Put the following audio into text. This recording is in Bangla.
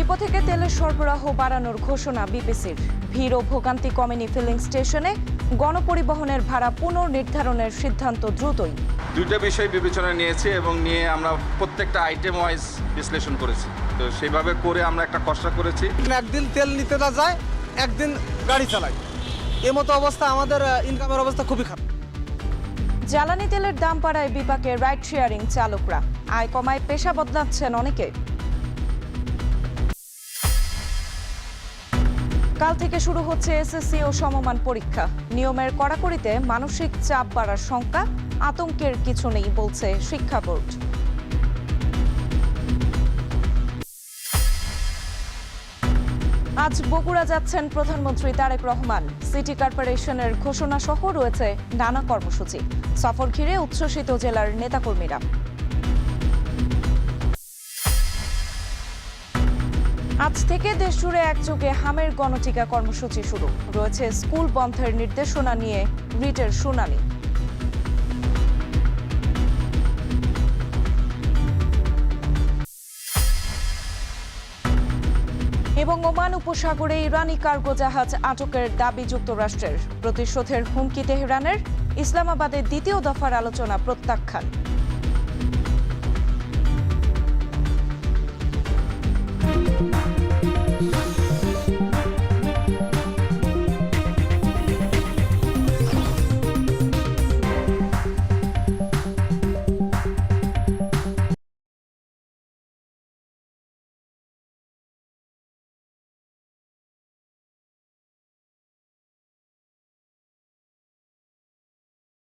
ডিপো থেকে তেলের সরবরাহ বাড়ানোর ঘোষণা বিপিসির। ভিড় ও ভোগান্তি কমেনি ফিলিং স্টেশনে। গণপরিবহনের ভাড়া পুনর্নির্ধারণের সিদ্ধান্ত দ্রুতই। দুইটা বিষয় বিবেচনায় নিয়েছি এবং নিয়ে আমরা প্রত্যেকটা আইটেম ওয়াইজ বিশ্লেষণ করেছি। তো সেইভাবে করে আমরা একটা খসড়া করেছি। একদিন তেল নিতে না যায়, একদিন গাড়ি চালায়, এমতো অবস্থা। আমাদের ইনকামের অবস্থা খুবই খারাপ। জ্বালানি তেলের দাম বাড়ায় বিপাকে রাইড শেয়ারিং চালকরা। আয় কমায় পেশা বদলাচ্ছেন অনেকে। কাল থেকে শুরু হচ্ছে এসএসসি ও সমমান পরীক্ষা। নিয়মের কড়াকড়িতে মানসিক চাপ বাড়ার শঙ্কা, আতঙ্কের কিছু নেই বলছে শিক্ষা বোর্ড। আজ বগুড়া যাচ্ছেন প্রধানমন্ত্রী তারেক রহমান। সিটি কর্পোরেশনের ঘোষণা সহ রয়েছে নানা কর্মসূচি। সফর ঘিরে উচ্ছ্বসিত জেলার নেতাকর্মীরা। আজ থেকে দেশজুড়ে একযোগে হামের গণটিকা কর্মসূচি শুরু। রয়েছে স্কুল বন্ধের নির্দেশনা নিয়ে রিটের শুনানি। এবং ওমান উপসাগরে ইরানি কার্গো জাহাজ আটকের দাবি যুক্তরাষ্ট্রের। প্রতিশোধের হুমকি তেহরানের। ইসলামাবাদের দ্বিতীয় দফার আলোচনা প্রত্যাখ্যান।